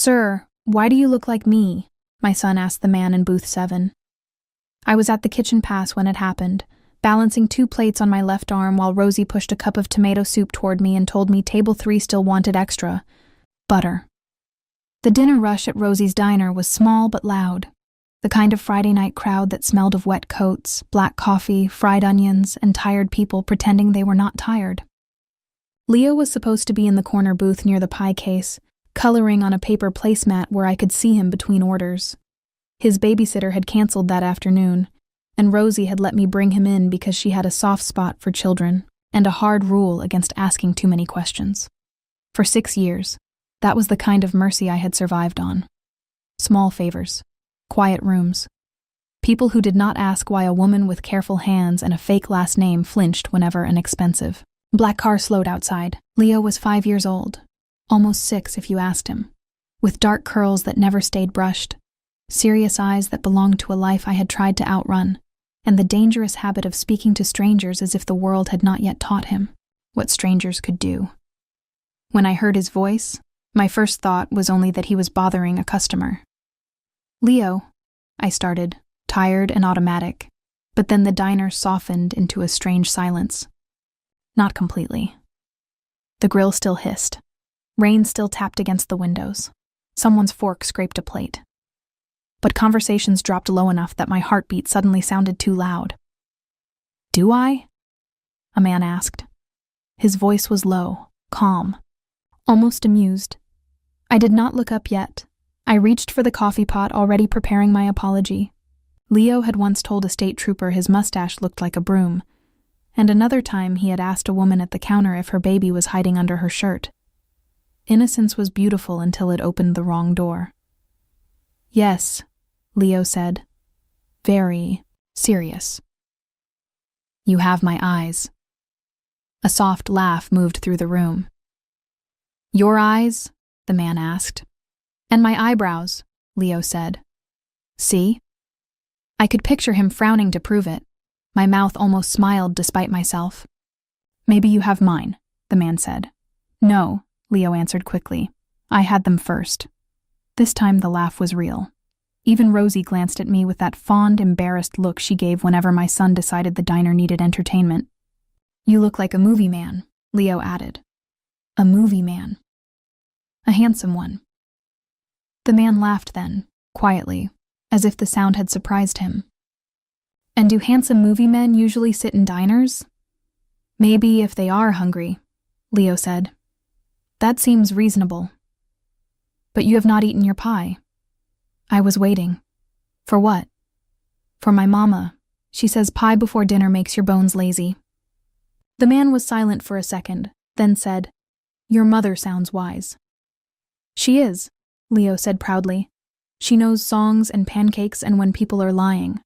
"Sir, why do you look like me?" my son asked the man in booth 7. I was at the kitchen pass when it happened, balancing 2 plates on my left arm while Rosie pushed a cup of tomato soup toward me and told me table 3 still wanted extra butter. The dinner rush at Rosie's diner was small but loud, the kind of Friday night crowd that smelled of wet coats, black coffee, fried onions, and tired people pretending they were not tired. Leo was supposed to be in the corner booth near the pie case, coloring on a paper placemat where I could see him between orders. His babysitter had canceled that afternoon, and Rosie had let me bring him in because she had a soft spot for children and a hard rule against asking too many questions. For 6 years, that was the kind of mercy I had survived on. Small favors, quiet rooms, people who did not ask why a woman with careful hands and a fake last name flinched whenever an expensive black car slowed outside. Leo was 5 years old, almost 6 if you asked him, with dark curls that never stayed brushed, serious eyes that belonged to a life I had tried to outrun, and the dangerous habit of speaking to strangers as if the world had not yet taught him what strangers could do. When I heard his voice, my first thought was only that he was bothering a customer. "Leo," I started, tired and automatic, but then the diner softened into a strange silence. Not completely. The grill still hissed. Rain still tapped against the windows. Someone's fork scraped a plate. But conversations dropped low enough that my heartbeat suddenly sounded too loud. "Do I?" a man asked. His voice was low, calm, almost amused. I did not look up yet. I reached for the coffee pot, already preparing my apology. Leo had once told a state trooper his mustache looked like a broom, and another time he had asked a woman at the counter if her baby was hiding under her shirt. Innocence was beautiful until it opened the wrong door. "Yes," Leo said, very serious. "You have my eyes." A soft laugh moved through the room. "Your eyes?" the man asked. "And my eyebrows," Leo said. "See?" I could picture him frowning to prove it. My mouth almost smiled despite myself. "Maybe you have mine," the man said. "No," Leo answered quickly. "I had them first." This time the laugh was real. Even Rosie glanced at me with that fond, embarrassed look she gave whenever my son decided the diner needed entertainment. "You look like a movie man," Leo added. "A movie man." "A handsome one." The man laughed then, quietly, as if the sound had surprised him. "And do handsome movie men usually sit in diners?" "Maybe if they are hungry," Leo said. "That seems reasonable." "But you have not eaten your pie." I was waiting. "For what?" "For my mama. She says pie before dinner makes your bones lazy." The man was silent for a second, then said, "Your mother sounds wise." "She is," Leo said proudly. "She knows songs and pancakes and when people are lying."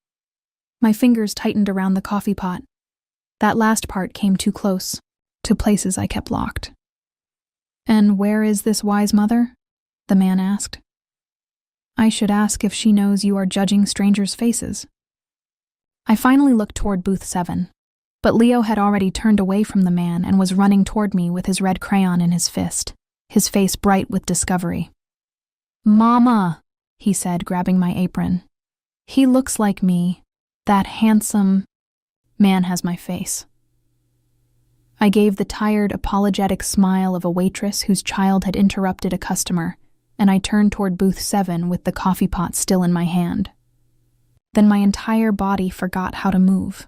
My fingers tightened around the coffee pot. That last part came too close, to places I kept locked. "And where is this wise mother?" the man asked. "I should ask if she knows you are judging strangers' faces." I finally looked toward booth 7, but Leo had already turned away from the man and was running toward me with his red crayon in his fist, his face bright with discovery. "Mama," he said, grabbing my apron. "He looks like me. That handsome man has my face." I gave the tired, apologetic smile of a waitress whose child had interrupted a customer, and I turned toward booth 7 with the coffee pot still in my hand. Then my entire body forgot how to move.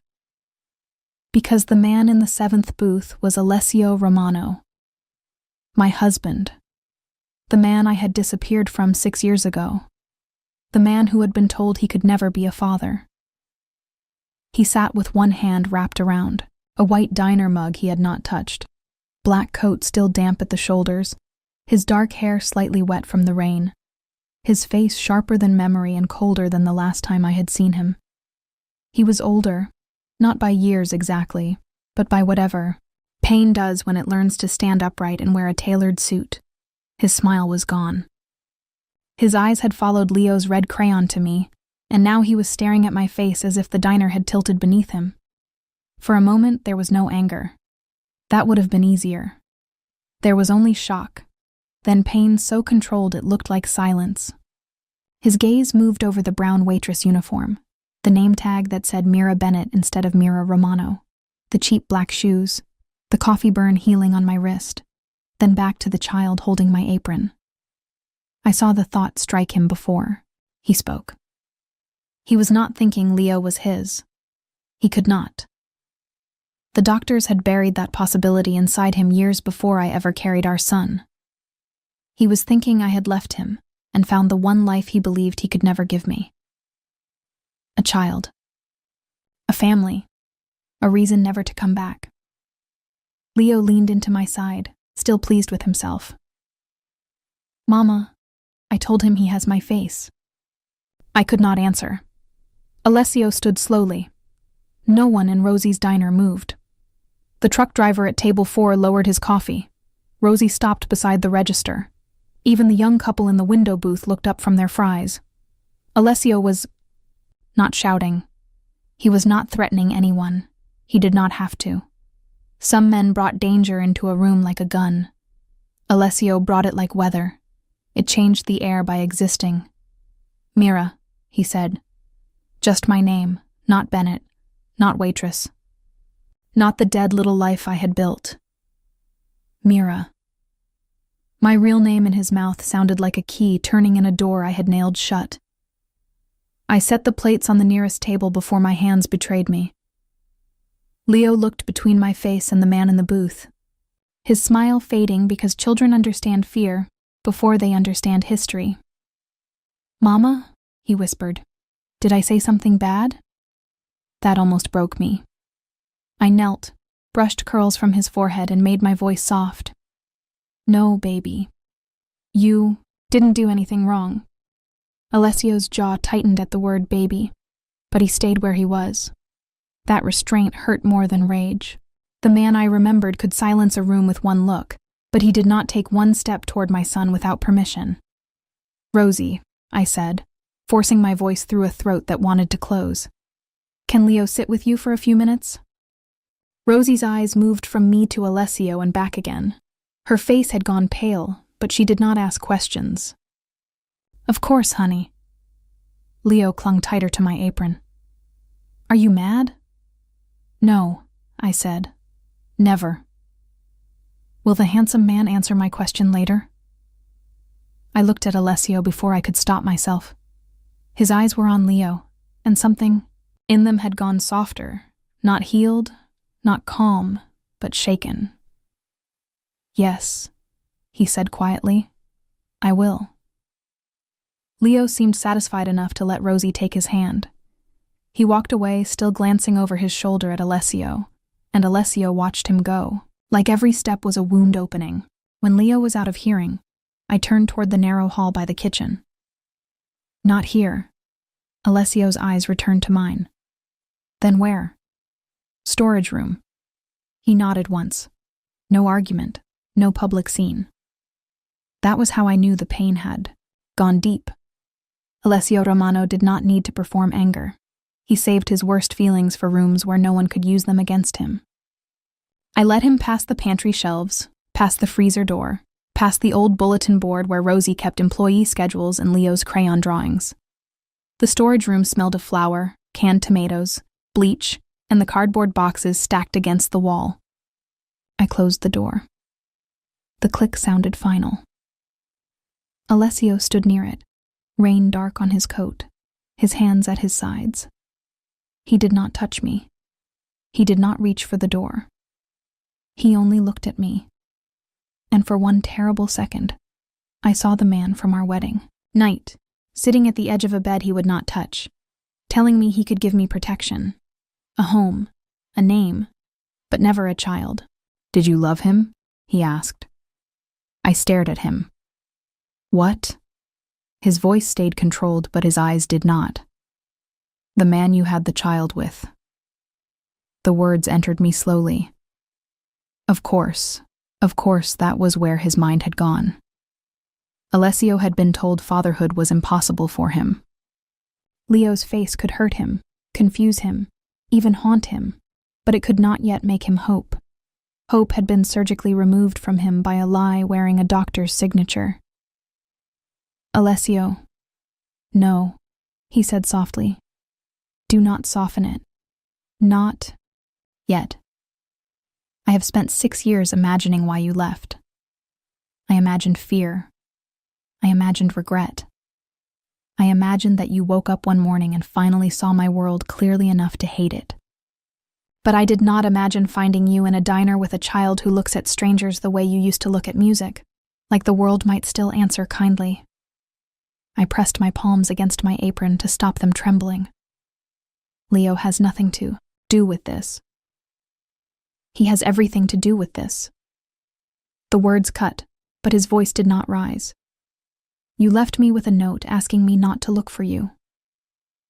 Because the man in the 7th booth was Alessio Romano, my husband, the man I had disappeared from 6 years ago, the man who had been told he could never be a father. He sat with one hand wrapped around a white diner mug he had not touched, black coat still damp at the shoulders, his dark hair slightly wet from the rain, his face sharper than memory and colder than the last time I had seen him. He was older, not by years exactly, but by whatever pain does when it learns to stand upright and wear a tailored suit. His smile was gone. His eyes had followed Leo's red crayon to me, and now he was staring at my face as if the diner had tilted beneath him. For a moment there was no anger. That would have been easier. There was only shock. then pain so controlled it looked like silence. His gaze moved over the brown waitress uniform, the name tag that said Mira Bennett instead of Mira Romano, the cheap black shoes, the coffee burn healing on my wrist, then back to the child holding my apron. I saw the thought strike him before he spoke. He was not thinking Leo was his. He could not. The doctors had buried that possibility inside him years before I ever carried our son. He was thinking I had left him and found the one life he believed he could never give me. A child. A family. A reason never to come back. Leo leaned into my side, still pleased with himself. "Mama," I told him he has my face. I could not answer. Alessio stood slowly. No one in Rosie's diner moved. The truck driver at table 4 lowered his coffee. Rosie stopped beside the register. Even the young couple in the window booth looked up from their fries. Alessio was not shouting. He was not threatening anyone. He did not have to. Some men brought danger into a room like a gun. Alessio brought it like weather. It changed the air by existing. "Mira," he said. Just my name, not Bennett, not Waitress. Not the dead little life I had built. Mira. My real name in his mouth sounded like a key turning in a door I had nailed shut. I set the plates on the nearest table before my hands betrayed me. Leo looked between my face and the man in the booth, his smile fading because children understand fear before they understand history. "Mama," he whispered, "did I say something bad?" That almost broke me. I knelt, brushed curls from his forehead, and made my voice soft. "No, baby. You didn't do anything wrong." Alessio's jaw tightened at the word baby, but he stayed where he was. That restraint hurt more than rage. The man I remembered could silence a room with one look, but he did not take one step toward my son without permission. "Rosie," I said, forcing my voice through a throat that wanted to close. "Can Leo sit with you for a few minutes?" Rosie's eyes moved from me to Alessio and back again. Her face had gone pale, but she did not ask questions. "Of course, honey." Leo clung tighter to my apron. "Are you mad?" "No," I said. "Never." "Will the handsome man answer my question later?" I looked at Alessio before I could stop myself. His eyes were on Leo, and something in them had gone softer, not healed, not calm, but shaken. "Yes," he said quietly, "I will." Leo seemed satisfied enough to let Rosie take his hand. He walked away, still glancing over his shoulder at Alessio, and Alessio watched him go, like every step was a wound opening. When Leo was out of hearing, I turned toward the narrow hall by the kitchen. "Not here." Alessio's eyes returned to mine. "Then where?" "Storage room." He nodded once. No argument, no public scene. That was how I knew the pain had gone deep. Alessio Romano did not need to perform anger. He saved his worst feelings for rooms where no one could use them against him. I led him past the pantry shelves, past the freezer door, past the old bulletin board where Rosie kept employee schedules and Leo's crayon drawings. The storage room smelled of flour, canned tomatoes, bleach, and the cardboard boxes stacked against the wall. I closed the door. The click sounded final. Alessio stood near it, rain dark on his coat, his hands at his sides. He did not touch me. He did not reach for the door. He only looked at me. And for one terrible second, I saw the man from our wedding night, sitting at the edge of a bed he would not touch, telling me he could give me protection, a home, a name, but never a child. "Did you love him?" he asked. I stared at him. "What?" His voice stayed controlled, but his eyes did not. "The man you had the child with." The words entered me slowly. Of course, that was where his mind had gone. Alessio had been told fatherhood was impossible for him. Leo's face could hurt him, confuse him, even haunt him, but it could not yet make him hope. Hope had been surgically removed from him by a lie wearing a doctor's signature. Alessio. No, he said softly. Do not soften it. Not yet. I have spent 6 years imagining why you left. I imagined fear. I imagined regret. I imagined that you woke up one morning and finally saw my world clearly enough to hate it. But I did not imagine finding you in a diner with a child who looks at strangers the way you used to look at music, like the world might still answer kindly. I pressed my palms against my apron to stop them trembling. Leo has nothing to do with this. He has everything to do with this. The words cut, but his voice did not rise. You left me with a note asking me not to look for you.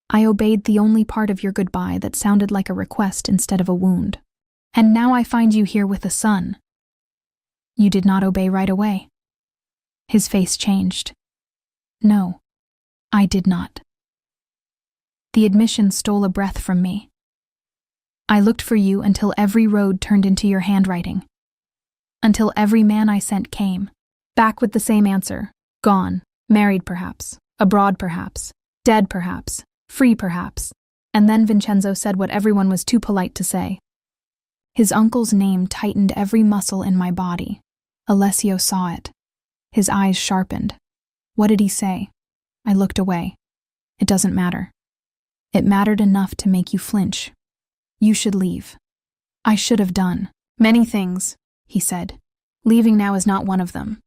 I obeyed the only part of your goodbye that sounded like a request instead of a wound. And now I find you here with a son. You did not obey right away. His face changed. No, I did not. The admission stole a breath from me. I looked for you until every road turned into your handwriting. Until every man I sent came, back with the same answer, gone, married perhaps, abroad perhaps, dead perhaps, free perhaps. And then Vincenzo said what everyone was too polite to say. His uncle's name tightened every muscle in my body. Alessio saw it. His eyes sharpened. What did he say? I looked away. It doesn't matter. It mattered enough to make you flinch. You should leave. I should have done many things, he said. Leaving now is not one of them.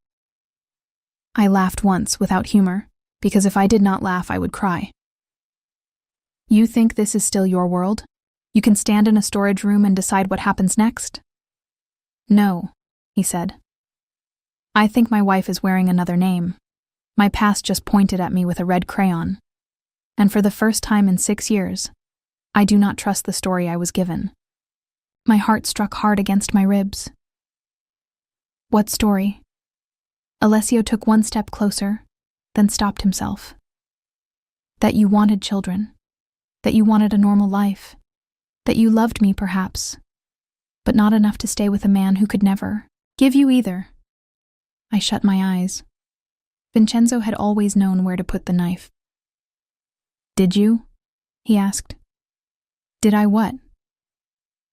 I laughed once without humor, because if I did not laugh, I would cry. You think this is still your world? You can stand in a storage room and decide what happens next? No, he said. I think my wife is wearing another name. My past just pointed at me with a red crayon. And for the first time in 6 years, I do not trust the story I was given. My heart struck hard against my ribs. What story? Alessio took one step closer, then stopped himself. That you wanted children. That you wanted a normal life. That you loved me, perhaps, but not enough to stay with a man who could never give you either. I shut my eyes. Vincenzo had always known where to put the knife. Did you? He asked. Did I what?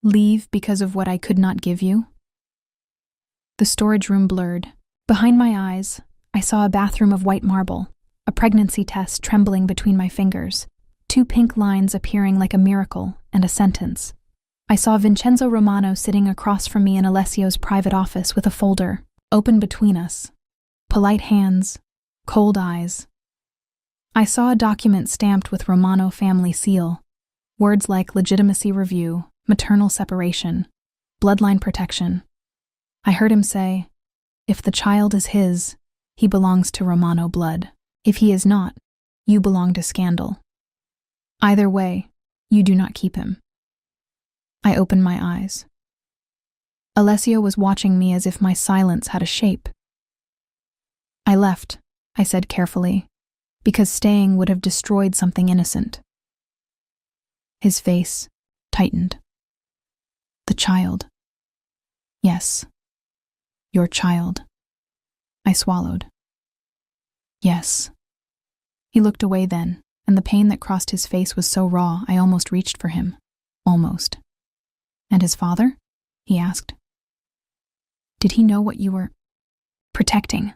Leave because of what I could not give you? The storage room blurred. Behind my eyes, I saw a bathroom of white marble, a pregnancy test trembling between my fingers, 2 pink lines appearing like a miracle and a sentence. I saw Vincenzo Romano sitting across from me in Alessio's private office with a folder, open between us. Polite hands, cold eyes. I saw a document stamped with Romano family seal. Words like legitimacy review, maternal separation, bloodline protection. I heard him say, if the child is his, he belongs to Romano blood. If he is not, you belong to scandal. Either way, you do not keep him. I opened my eyes. Alessio was watching me as if my silence had a shape. I left, I said carefully, because staying would have destroyed something innocent. His face tightened. The child. Yes. Your child. I swallowed. Yes. He looked away then, and the pain that crossed his face was so raw I almost reached for him. Almost. And his father? He asked. Did he know what you were protecting?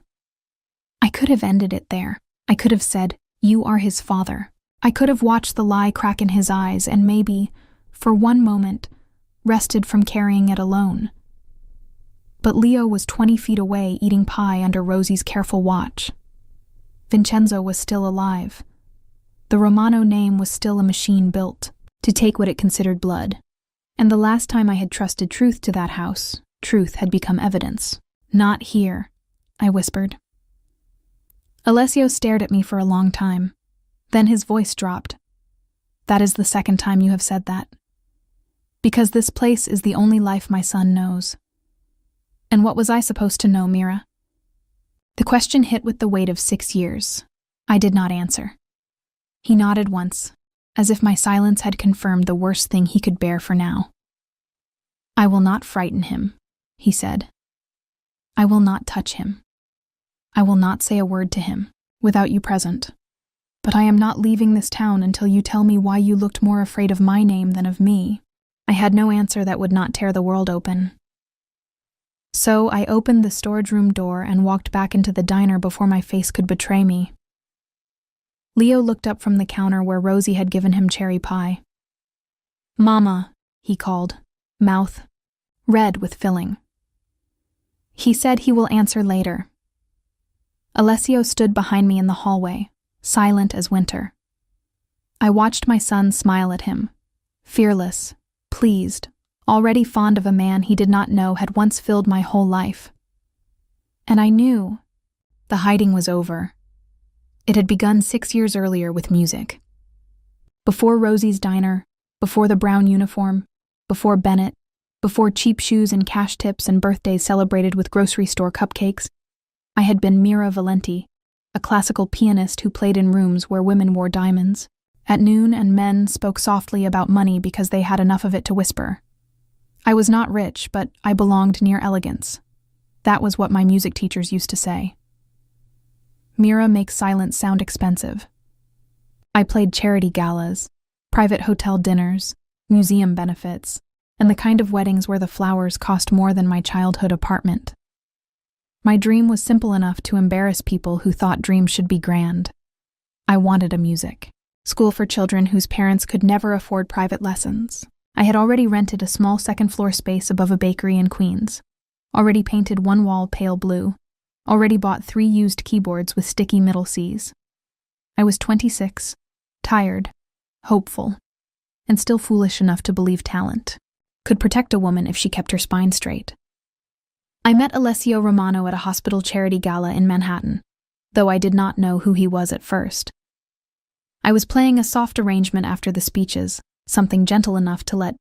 I could have ended it there. I could have said, you are his father. I could have watched the lie crack in his eyes and maybe, for one moment, rested from carrying it alone. But Leo was 20 feet away eating pie under Rosie's careful watch. Vincenzo was still alive. The Romano name was still a machine built to take what it considered blood. And the last time I had trusted truth to that house, truth had become evidence. Not here, I whispered. Alessio stared at me for a long time. Then his voice dropped. That is the second time you have said that. Because this place is the only life my son knows. And what was I supposed to know, Mira? The question hit with the weight of 6 years. I did not answer. He nodded once, as if my silence had confirmed the worst thing he could bear for now. I will not frighten him, he said. "I will not touch him. I will not say a word to him, without you present. But I am not leaving this town until you tell me why you looked more afraid of my name than of me." I had no answer that would not tear the world open. So I opened the storage room door and walked back into the diner before my face could betray me. Leo looked up from the counter where Rosie had given him cherry pie. "Mama," he called, mouth red with filling. He said he will answer later. Alessio stood behind me in the hallway, silent as winter. I watched my son smile at him, fearless, pleased, already fond of a man he did not know had once filled my whole life. And I knew the hiding was over. It had begun 6 years earlier with music. Before Rosie's diner, before the brown uniform, before Bennett, before cheap shoes and cash tips and birthdays celebrated with grocery store cupcakes, I had been Mira Valenti, a classical pianist who played in rooms where women wore diamonds. At noon, and men spoke softly about money because they had enough of it to whisper. I was not rich, but I belonged near elegance. That was what my music teachers used to say. Mira makes silence sound expensive. I played charity galas, private hotel dinners, museum benefits, and the kind of weddings where the flowers cost more than my childhood apartment. My dream was simple enough to embarrass people who thought dreams should be grand. I wanted a music school for children whose parents could never afford private lessons. I had already rented a small second-floor space above a bakery in Queens, already painted one wall pale blue, already bought 3 used keyboards with sticky middle Cs. I was 26, tired, hopeful, and still foolish enough to believe talent could protect a woman if she kept her spine straight. I met Alessio Romano at a hospital charity gala in Manhattan, though I did not know who he was at first. I was playing a soft arrangement after the speeches, something gentle enough to let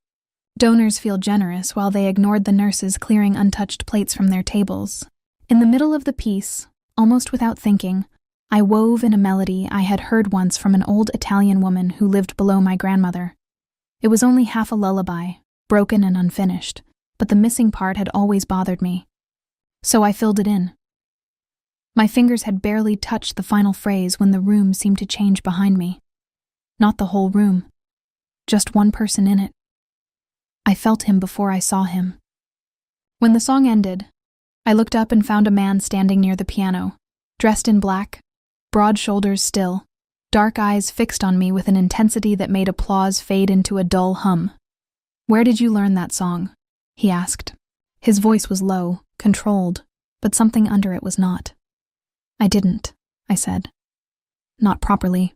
donors feel generous while they ignored the nurses clearing untouched plates from their tables. In the middle of the piece, almost without thinking, I wove in a melody I had heard once from an old Italian woman who lived below my grandmother. It was only half a lullaby, broken and unfinished, but the missing part had always bothered me. So I filled it in. My fingers had barely touched the final phrase when the room seemed to change behind me. Not the whole room, just one person in it. I felt him before I saw him. When the song ended, I looked up and found a man standing near the piano, dressed in black, broad shoulders still, dark eyes fixed on me with an intensity that made applause fade into a dull hum. "Where did you learn that song?" he asked. His voice was low, controlled, but something under it was not. "I didn't," I said. "Not properly.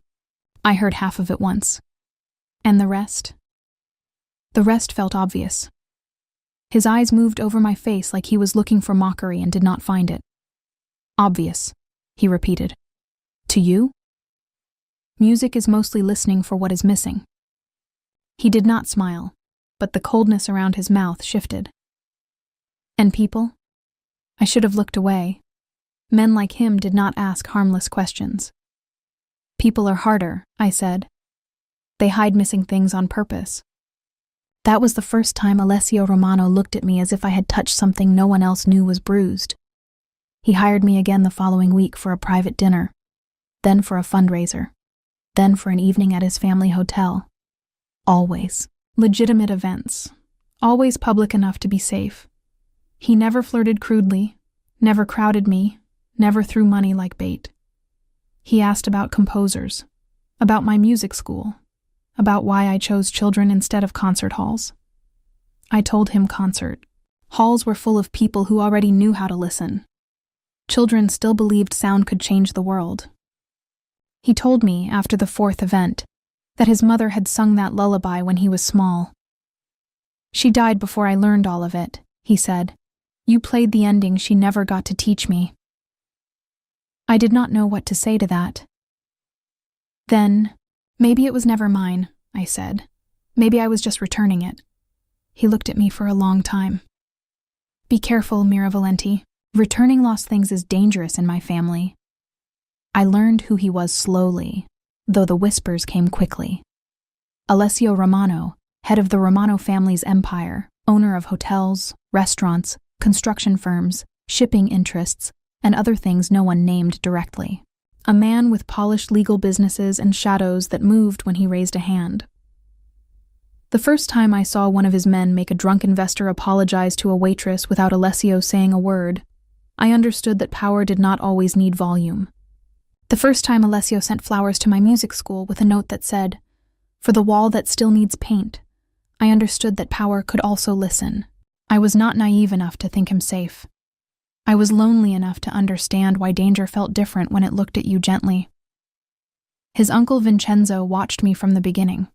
I heard half of it once." "And the rest?" The rest felt obvious. His eyes moved over my face like he was looking for mockery and did not find it. "Obvious," he repeated. "To you? Music is mostly listening for what is missing." He did not smile, but the coldness around his mouth shifted. "And people?" I should have looked away. Men like him did not ask harmless questions. "People are harder," I said. "They hide missing things on purpose." That was the first time Alessio Romano looked at me as if I had touched something no one else knew was bruised. He hired me again the following week for a private dinner, then for a fundraiser, then for an evening at his family hotel. Always legitimate events, always public enough to be safe. He never flirted crudely, never crowded me, never threw money like bait. He asked about composers, about my music school, about why I chose children instead of concert halls. I told him concert. Halls were full of people who already knew how to listen. Children still believed sound could change the world. He told me, after the 4th event, that his mother had sung that lullaby when he was small. "She died before I learned all of it," he said. "You played the ending she never got to teach me." I did not know what to say to that. "Then, maybe it was never mine," I said. "Maybe I was just returning it." He looked at me for a long time. "Be careful, Mira Valenti. Returning lost things is dangerous in my family." I learned who he was slowly, though the whispers came quickly. Alessio Romano, head of the Romano family's empire, owner of hotels, restaurants, construction firms, shipping interests, and other things no one named directly. A man with polished legal businesses and shadows that moved when he raised a hand. The first time I saw one of his men make a drunk investor apologize to a waitress without Alessio saying a word, I understood that power did not always need volume. The first time Alessio sent flowers to my music school with a note that said, "For the wall that still needs paint," I understood that power could also listen. I was not naive enough to think him safe. I was lonely enough to understand why danger felt different when it looked at you gently. His uncle Vincenzo watched me from the beginning.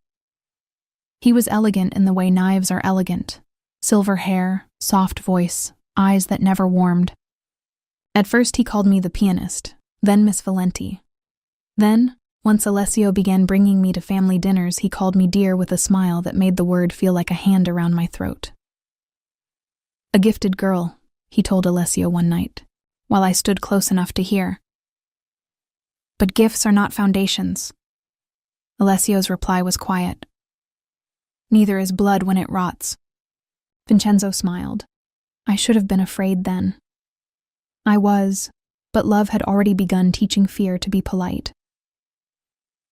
He was elegant in the way knives are elegant. Silver hair, soft voice, eyes that never warmed. At first he called me the pianist, then Miss Valenti. Then, once Alessio began bringing me to family dinners, he called me dear with a smile that made the word feel like a hand around my throat. "A gifted girl," he told Alessio one night, while I stood close enough to hear. "But gifts are not foundations." Alessio's reply was quiet. "Neither is blood when it rots." Vincenzo smiled. I should have been afraid then. I was, but love had already begun teaching fear to be polite.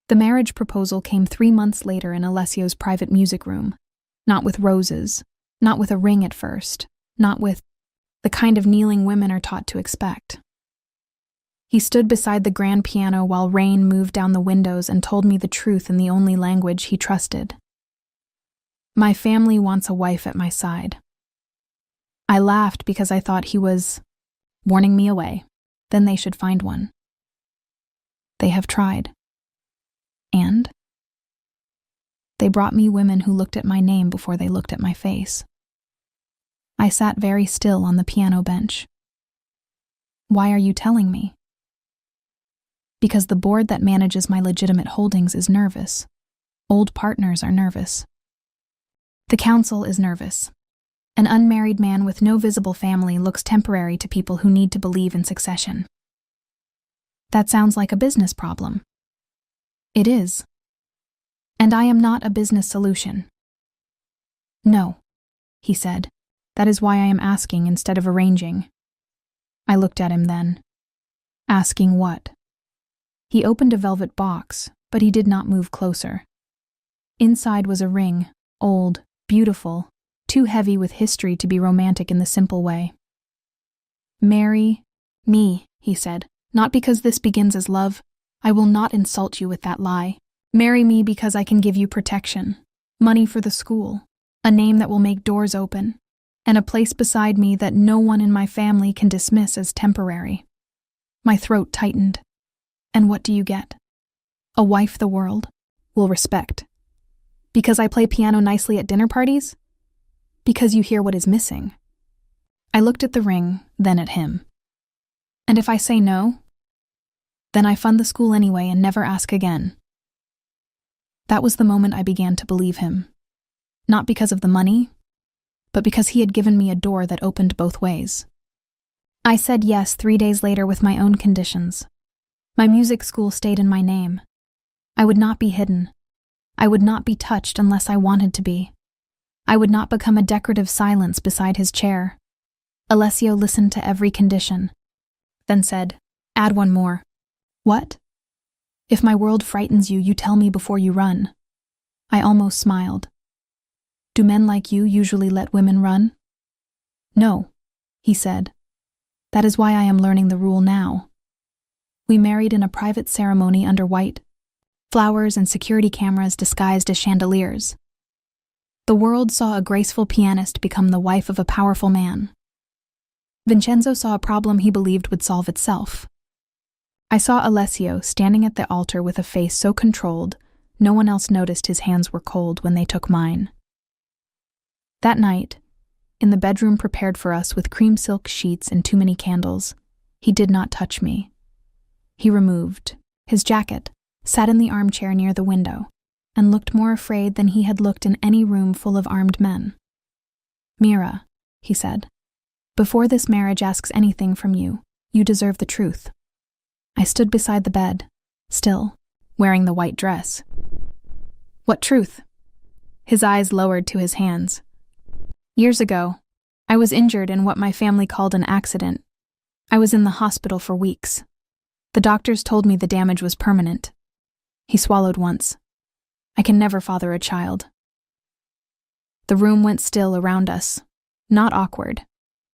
The marriage proposal came 3 months later in Alessio's private music room, not with roses, not with a ring at first, not with the kind of kneeling women are taught to expect. He stood beside the grand piano while rain moved down the windows and told me the truth in the only language he trusted. "My family wants a wife at my side." I laughed because I thought he was warning me away. Then they should find one. They have tried. And they brought me women who looked at my name before they looked at my face. I sat very still on the piano bench. "Why are you telling me?" "Because the board that manages my legitimate holdings is nervous. Old partners are nervous. The council is nervous. An unmarried man with no visible family looks temporary to people who need to believe in succession." That sounds like a business problem. It is. And I am not a business solution. "No," he said. "That is why I am asking instead of arranging." I looked at him then. Asking what? He opened a velvet box, but he did not move closer. Inside was a ring, old, beautiful, too heavy with history to be romantic in the simple way. "Marry me," he said, "not because this begins as love. I will not insult you with that lie. Marry me because I can give you protection, money for the school, a name that will make doors open, and a place beside me that no one in my family can dismiss as temporary." My throat tightened. And what do you get? A wife the world will respect. Because I play piano nicely at dinner parties? Because you hear what is missing. I looked at the ring, then at him. And if I say no? Then I fund the school anyway and never ask again. That was the moment I began to believe him. Not because of the money, but because he had given me a door that opened both ways. I said yes 3 days later with my own conditions. My music school stayed in my name. I would not be hidden. I would not be touched unless I wanted to be. I would not become a decorative silence beside his chair. Alessio listened to every condition, then said, "Add one more." "What?" "If my world frightens you, you tell me before you run." I almost smiled. "Do men like you usually let women run?" "No," he said. "That is why I am learning the rule now." We married in a private ceremony under white flowers and security cameras disguised as chandeliers. The world saw a graceful pianist become the wife of a powerful man. Vincenzo saw a problem he believed would solve itself. I saw Alessio standing at the altar with a face so controlled, no one else noticed his hands were cold when they took mine. That night, in the bedroom prepared for us with cream silk sheets and too many candles, he did not touch me. He removed his jacket, sat in the armchair near the window, and looked more afraid than he had looked in any room full of armed men. "Mira," he said, "before this marriage asks anything from you, you deserve the truth." I stood beside the bed, still, wearing the white dress. "What truth?" His eyes lowered to his hands. "Years ago, I was injured in what my family called an accident. I was in the hospital for weeks. The doctors told me the damage was permanent. He swallowed once. I can never father a child. The room went still around us. Not awkward.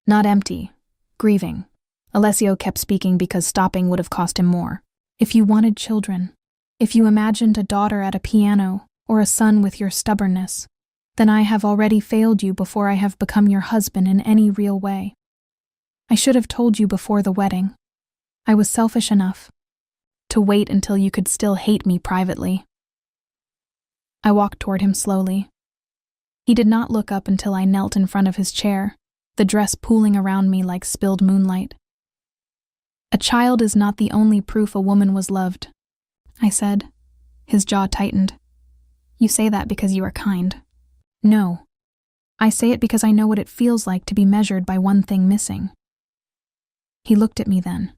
Not empty. Grieving. Alessio kept speaking because stopping would have cost him more. If you wanted children, if you imagined a daughter at a piano or a son with your stubbornness, then I have already failed you before I have become your husband in any real way. I should have told you before the wedding. I was selfish enough to wait until you could still hate me privately. I walked toward him slowly. He did not look up until I knelt in front of his chair, the dress pooling around me like spilled moonlight. A child is not the only proof a woman was loved, I said. His jaw tightened. You say that because you are kind. No. I say it because I know what it feels like to be measured by one thing missing. He looked at me then,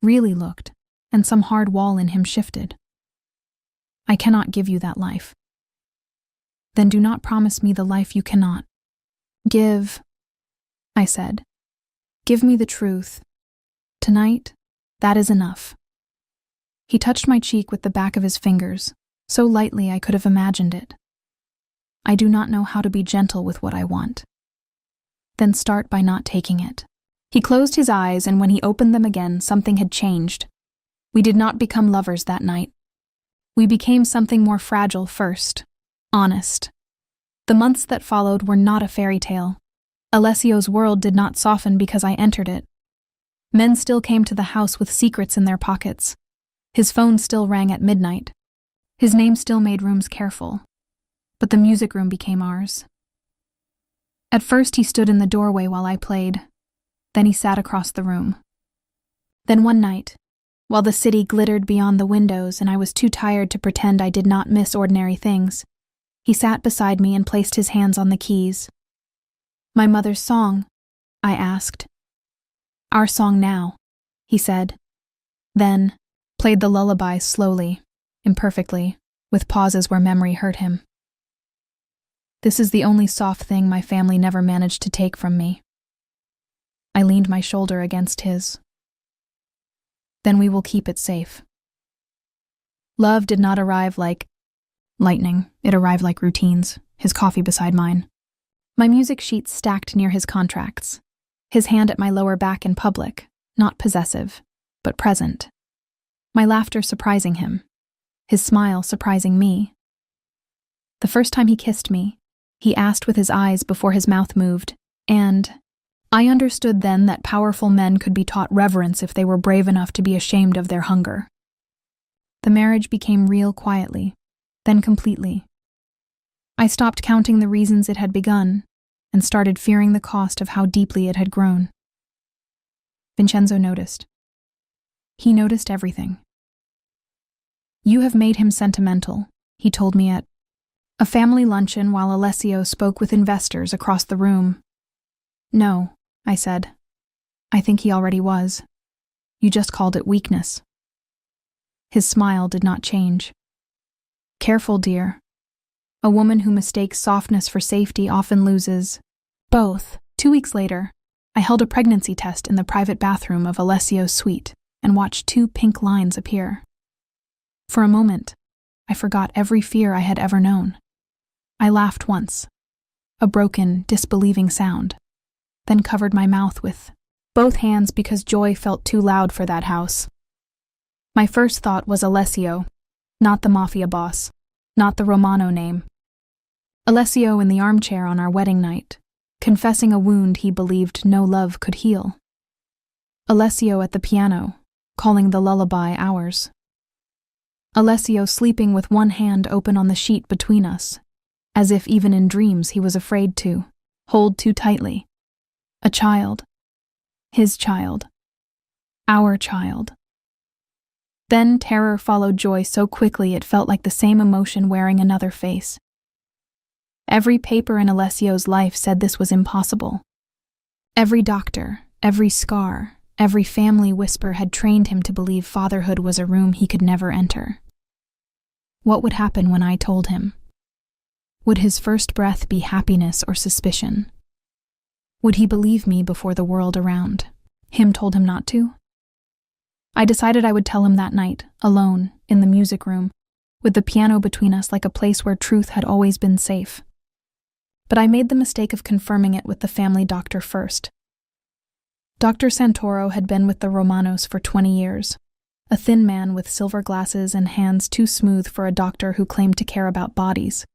really looked, and some hard wall in him shifted. I cannot give you that life. Then do not promise me the life you cannot. Give, I said. Give me the truth. Tonight, that is enough. He touched my cheek with the back of his fingers, so lightly I could have imagined it. I do not know how to be gentle with what I want. Then start by not taking it. He closed his eyes, and when he opened them again, something had changed. We did not become lovers that night. We became something more fragile first, honest. The months that followed were not a fairy tale. Alessio's world did not soften because I entered it. Men still came to the house with secrets in their pockets. His phone still rang at midnight. His name still made rooms careful. But the music room became ours. At first he stood in the doorway while I played. Then he sat across the room. Then one night, while the city glittered beyond the windows and I was too tired to pretend I did not miss ordinary things, he sat beside me and placed his hands on the keys. My mother's song, I asked. Our song now, he said. Then played the lullaby slowly, imperfectly, with pauses where memory hurt him. This is the only soft thing my family never managed to take from me. I leaned my shoulder against his. Then we will keep it safe. Love did not arrive like lightning. It arrived like routines, his coffee beside mine. My music sheets stacked near his contracts. His hand at my lower back in public, not possessive, but present. My laughter surprising him. His smile surprising me. The first time he kissed me, he asked with his eyes before his mouth moved, and I understood then that powerful men could be taught reverence if they were brave enough to be ashamed of their hunger. The marriage became real quietly, then completely. I stopped counting the reasons it had begun and started fearing the cost of how deeply it had grown. Vincenzo noticed. He noticed everything. You have made him sentimental, he told me at a family luncheon while Alessio spoke with investors across the room. No, I said. I think he already was. You just called it weakness. His smile did not change. Careful, dear. A woman who mistakes softness for safety often loses both. 2 weeks later, I held a pregnancy test in the private bathroom of Alessio's suite and watched 2 pink lines appear. For a moment, I forgot every fear I had ever known. I laughed once, a broken, disbelieving sound, then covered my mouth with both hands because joy felt too loud for that house. My first thought was Alessio, not the mafia boss, not the Romano name. Alessio in the armchair on our wedding night, confessing a wound he believed no love could heal. Alessio at the piano, calling the lullaby ours. Alessio sleeping with one hand open on the sheet between us, as if even in dreams he was afraid to hold too tightly. A child. His child. Our child. Then terror followed joy so quickly it felt like the same emotion wearing another face. Every paper in Alessio's life said this was impossible. Every doctor, every scar, every family whisper had trained him to believe fatherhood was a room he could never enter. What would happen when I told him? Would his first breath be happiness or suspicion? Would he believe me before the world around him told him not to? I decided I would tell him that night, alone, in the music room, with the piano between us like a place where truth had always been safe. But I made the mistake of confirming it with the family doctor first. Dr. Santoro had been with the Romanos for 20 years, a thin man with silver glasses and hands too smooth for a doctor who claimed to care about bodies.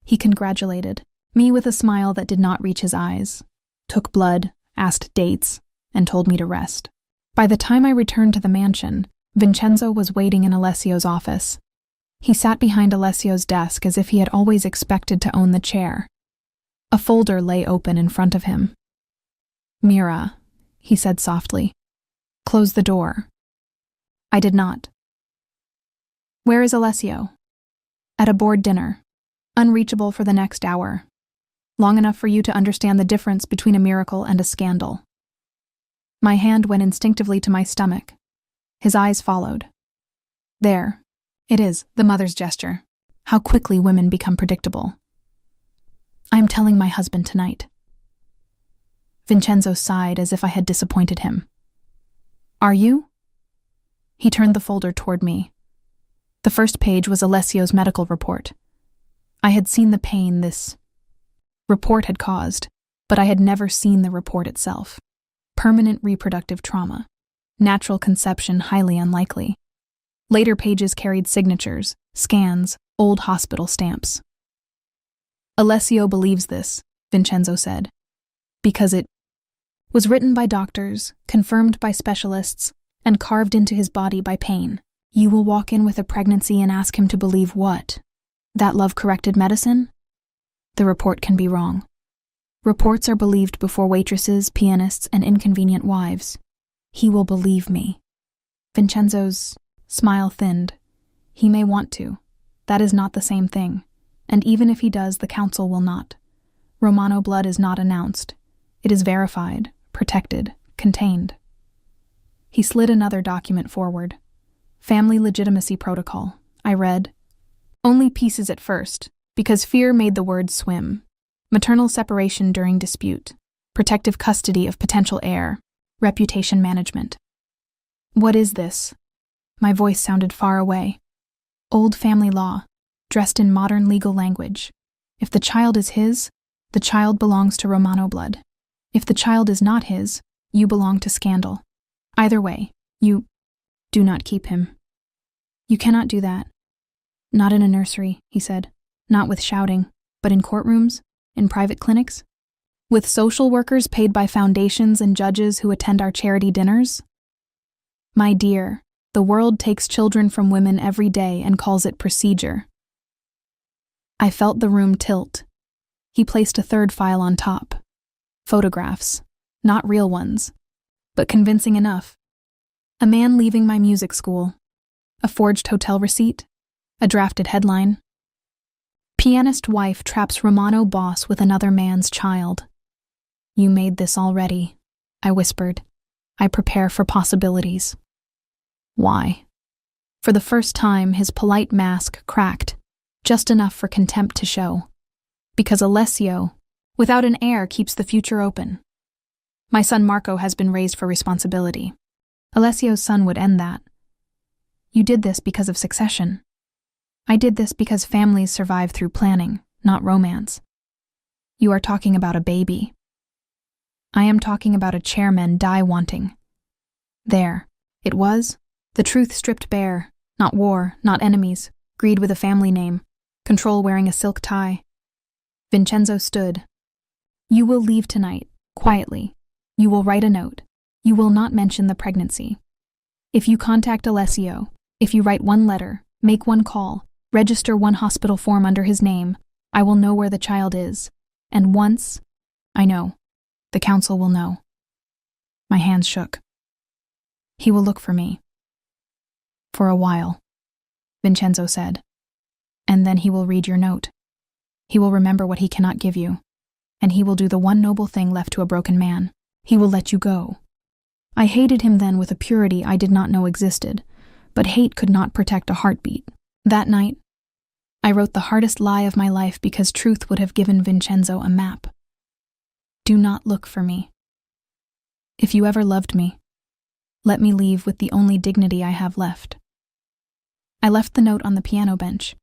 He congratulated me with a smile that did not reach his eyes, took blood, asked dates, and told me to rest. By the time I returned to the mansion, Vincenzo was waiting in Alessio's office. He sat behind Alessio's desk as if he had always expected to own the chair. A folder lay open in front of him. "Mira," he said softly, "close the door." I did not. "Where is Alessio?" "At a board dinner. Unreachable for the next hour. Long enough for you to understand the difference between a miracle and a scandal." My hand went instinctively to my stomach. His eyes followed. "There. It is, the mother's gesture. How quickly women become predictable." "I am telling my husband tonight." Vincenzo sighed as if I had disappointed him. "Are you?" He turned the folder toward me. The first page was Alessio's medical report. I had seen the pain this report had caused, but I had never seen the report itself. Permanent reproductive trauma. Natural conception highly unlikely. Later pages carried signatures, scans, old hospital stamps. "Alessio believes this," Vincenzo said, "because it was written by doctors, confirmed by specialists, and carved into his body by pain. You will walk in with a pregnancy and ask him to believe what? That love-corrected medicine? The report can be wrong. Reports are believed before waitresses, pianists, and inconvenient wives. He will believe me." Vincenzo's smile thinned. "He may want to. That is not the same thing. And even if he does, the council will not. Romano blood is not announced. It is verified, protected, contained." He slid another document forward. "Family legitimacy protocol." I read. "Only pieces at first, because fear made the word swim. Maternal separation during dispute. Protective custody of potential heir. Reputation management." "What is this?" My voice sounded far away. "Old family law, dressed in modern legal language. If the child is his, the child belongs to Romano blood. If the child is not his, you belong to scandal. Either way, you do not keep him." "You cannot do that." "Not in a nursery," he said. "Not with shouting, but in courtrooms, in private clinics, with social workers paid by foundations and judges who attend our charity dinners. My dear, the world takes children from women every day and calls it procedure." I felt the room tilt. He placed a third file on top. Photographs, not real ones, but convincing enough. A man leaving my music school. A forged hotel receipt. A drafted headline. "Pianist wife traps Romano boss with another man's child." "You made this already," I whispered. "I prepare for possibilities." "Why?" For the first time, his polite mask cracked, just enough for contempt to show. "Because Alessio, without an heir, keeps the future open. My son Marco has been raised for responsibility. Alessio's son would end that. You did this because of succession. I did this because families survive through planning, not romance. You are talking about a baby. I am talking about a chairman die wanting. There, it was, the truth stripped bare, not war, not enemies, greed with a family name, control wearing a silk tie." Vincenzo stood. "You will leave tonight, quietly. You will write a note. You will not mention the pregnancy. If you contact Alessio, if you write one letter, make one call, register one hospital form under his name, I will know where the child is. And once, I know, the council will know." My hands shook. "He will look for me." "For a while," Vincenzo said. "And then he will read your note. He will remember what he cannot give you. And he will do the one noble thing left to a broken man. He will let you go." I hated him then with a purity I did not know existed, but hate could not protect a heartbeat. That night, I wrote the hardest lie of my life because truth would have given Vincenzo a map. Do not look for me. If you ever loved me, let me leave with the only dignity I have left. I left the note on the piano bench.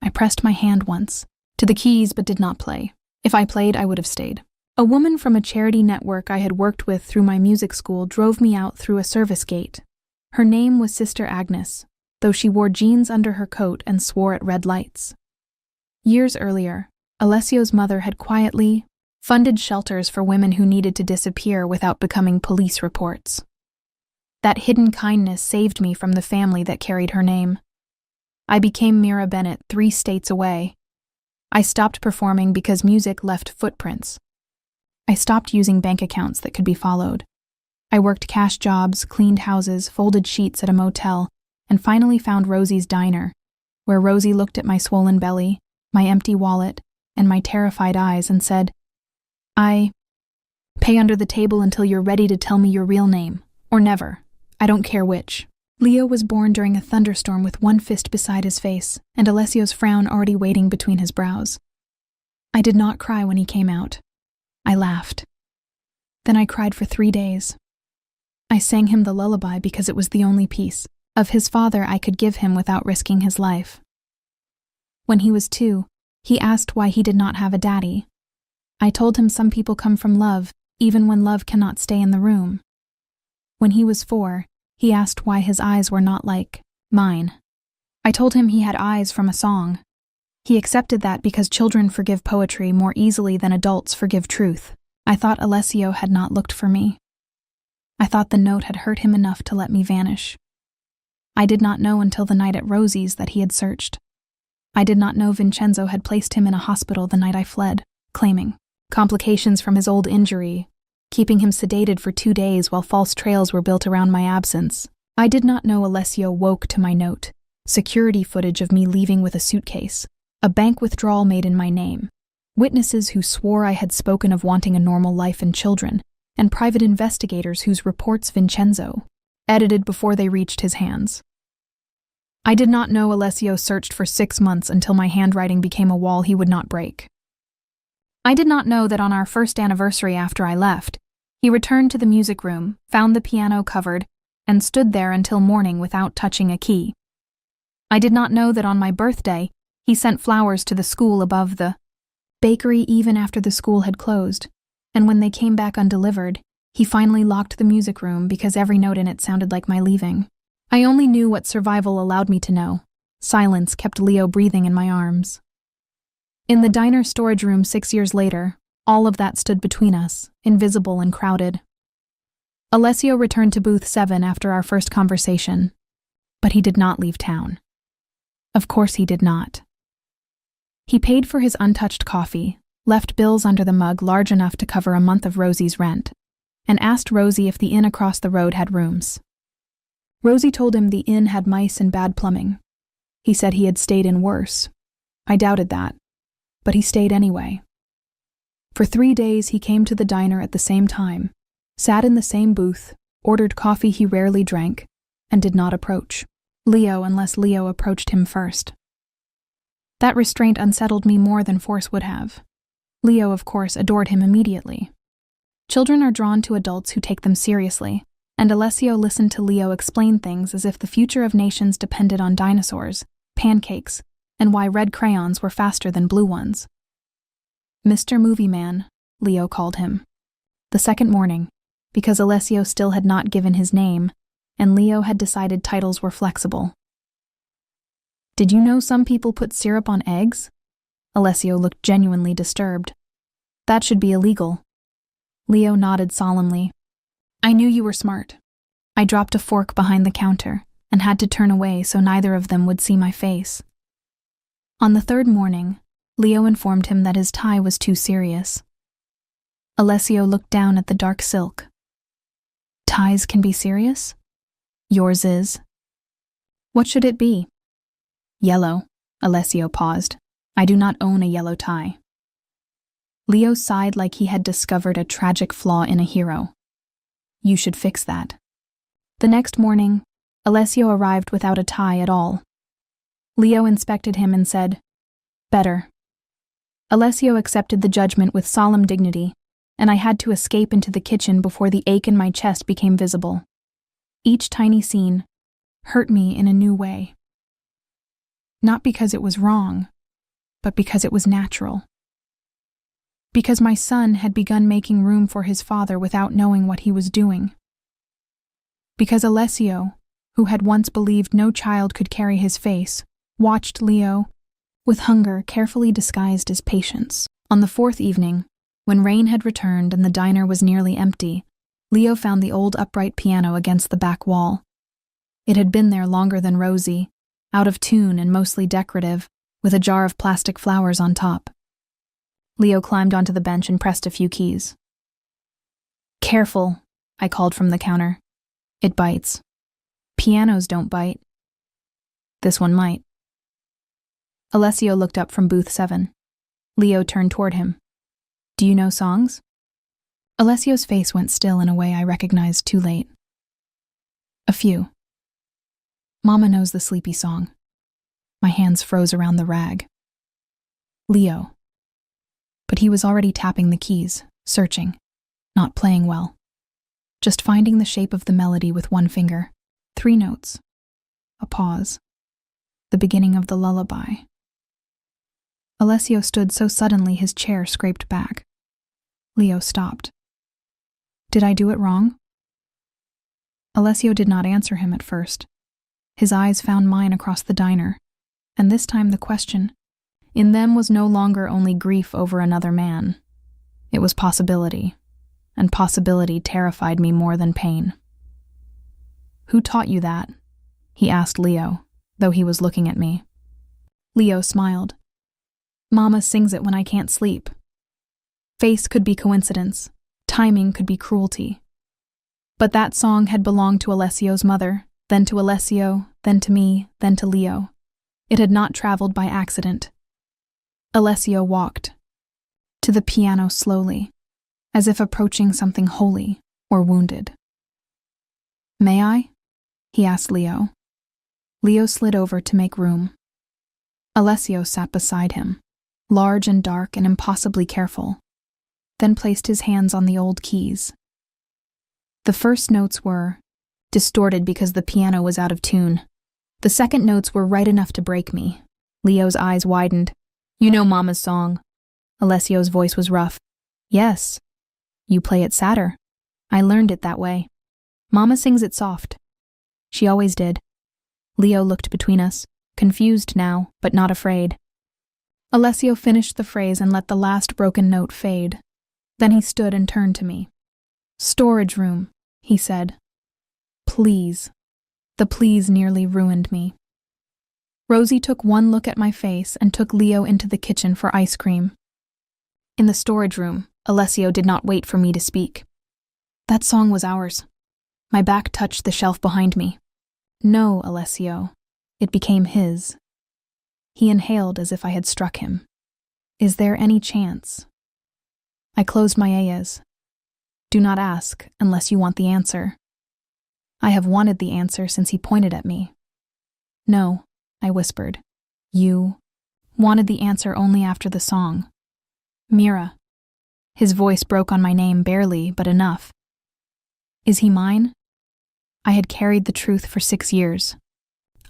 I pressed my hand once, to the keys, but did not play. If I played, I would have stayed. A woman from a charity network I had worked with through my music school drove me out through a service gate. Her name was Sister Agnes, though she wore jeans under her coat and swore at red lights. Years earlier, Alessio's mother had quietly funded shelters for women who needed to disappear without becoming police reports. That hidden kindness saved me from the family that carried her name. I became Mira Bennett 3 states away. I stopped performing because music left footprints. I stopped using bank accounts that could be followed. I worked cash jobs, cleaned houses, folded sheets at a motel, and finally found Rosie's diner, where Rosie looked at my swollen belly, my empty wallet, and my terrified eyes and said, "I pay under the table until you're ready to tell me your real name, or never. I don't care which." Leo was born during a thunderstorm with one fist beside his face and Alessio's frown already waiting between his brows. I did not cry when he came out. I laughed. Then I cried for 3 days. I sang him the lullaby because it was the only piece of his father I could give him without risking his life. When he was 2, he asked why he did not have a daddy. I told him some people come from love, even when love cannot stay in the room. When he was 4, he asked why his eyes were not like mine. I told him he had eyes from a song. He accepted that because children forgive poetry more easily than adults forgive truth. I thought Alessio had not looked for me. I thought the note had hurt him enough to let me vanish. I did not know until the night at Rosie's that he had searched. I did not know Vincenzo had placed him in a hospital the night I fled, claiming complications from his old injury, keeping him sedated for 2 days while false trails were built around my absence. I did not know Alessio woke to my note, security footage of me leaving with a suitcase, a bank withdrawal made in my name, witnesses who swore I had spoken of wanting a normal life and children, and private investigators whose reports Vincenzo edited before they reached his hands. I did not know Alessio searched for 6 months until my handwriting became a wall he would not break. I did not know that on our first anniversary after I left, he returned to the music room, found the piano covered, and stood there until morning without touching a key. I did not know that on my birthday, he sent flowers to the school above the bakery even after the school had closed, and when they came back undelivered, he finally locked the music room because every note in it sounded like my leaving. I only knew what survival allowed me to know. Silence kept Leo breathing in my arms. In the diner storage room 6 years later, all of that stood between us, invisible and crowded. Alessio returned to booth 7 after our first conversation, but he did not leave town. Of course he did not. He paid for his untouched coffee, left bills under the mug large enough to cover a month of Rosie's rent, and asked Rosie if the inn across the road had rooms. Rosie told him the inn had mice and bad plumbing. He said he had stayed in worse. I doubted that, but he stayed anyway. For 3 days he came to the diner at the same time, sat in the same booth, ordered coffee he rarely drank, and did not approach Leo unless Leo approached him first. That restraint unsettled me more than force would have. Leo, of course, adored him immediately. Children are drawn to adults who take them seriously, and Alessio listened to Leo explain things as if the future of nations depended on dinosaurs, pancakes, and why red crayons were faster than blue ones. Mr. Movie Man, Leo called him. The second morning, because Alessio still had not given his name, and Leo had decided titles were flexible. "Did you know some people put syrup on eggs?" Alessio looked genuinely disturbed. "That should be illegal." Leo nodded solemnly. "I knew you were smart." I dropped a fork behind the counter and had to turn away so neither of them would see my face. On the 3rd morning, Leo informed him that his tie was too serious. Alessio looked down at the dark silk. "Ties can be serious? Yours is." "What should it be?" "Yellow." Alessio paused. "I do not own a yellow tie." Leo sighed like he had discovered a tragic flaw in a hero. "You should fix that." The next morning, Alessio arrived without a tie at all. Leo inspected him and said, "Better." Alessio accepted the judgment with solemn dignity and I had to escape into the kitchen before the ache in my chest became visible. Each tiny scene hurt me in a new way. Not because it was wrong, but because it was natural. Because my son had begun making room for his father without knowing what he was doing. Because Alessio, who had once believed no child could carry his face, watched Leo, with hunger carefully disguised as patience. On the fourth evening, when rain had returned and the diner was nearly empty, Leo found the old upright piano against the back wall. It had been there longer than Rosie, out of tune and mostly decorative, with a jar of plastic flowers on top. Leo climbed onto the bench and pressed a few keys. "Careful," I called from the counter. "It bites." "Pianos don't bite." "This one might." Alessio looked up from booth 7. Leo turned toward him. "Do you know songs?" Alessio's face went still in a way I recognized too late. "A few." "Mama knows the sleepy song." My hands froze around the rag. "Leo." But he was already tapping the keys, searching, not playing well. Just finding the shape of the melody with one finger. 3 notes. A pause. The beginning of the lullaby. Alessio stood so suddenly his chair scraped back. Leo stopped. "Did I do it wrong?" Alessio did not answer him at first. His eyes found mine across the diner, and this time the question in them was no longer only grief over another man. It was possibility, and possibility terrified me more than pain. "Who taught you that?" he asked Leo, though he was looking at me. Leo smiled. "Mama sings it when I can't sleep." Face could be coincidence, timing could be cruelty. But that song had belonged to Alessio's mother, then to Alessio, then to me, then to Leo. It had not traveled by accident. Alessio walked to the piano slowly, as if approaching something holy or wounded. "May I?" he asked Leo. Leo slid over to make room. Alessio sat beside him, large and dark and impossibly careful, then placed his hands on the old keys. The first notes were distorted because the piano was out of tune. The second notes were right enough to break me. Leo's eyes widened. "You know Mama's song." Alessio's voice was rough. "Yes. You play it sadder. I learned it that way. Mama sings it soft. She always did." Leo looked between us, confused now, but not afraid. Alessio finished the phrase and let the last broken note fade. Then he stood and turned to me. "Storage room," he said. "Please." The please nearly ruined me. Rosie took one look at my face and took Leo into the kitchen for ice cream. In the storage room, Alessio did not wait for me to speak. "That song was ours." My back touched the shelf behind me. "No, Alessio. It became his." He inhaled as if I had struck him. "Is there any chance?" I closed my eyes. "Do not ask unless you want the answer." I have wanted the answer since he pointed at me. "No," I whispered. "You wanted the answer only after the song." "Mira." His voice broke on my name barely, but enough. "Is he mine?" I had carried the truth for 6 years.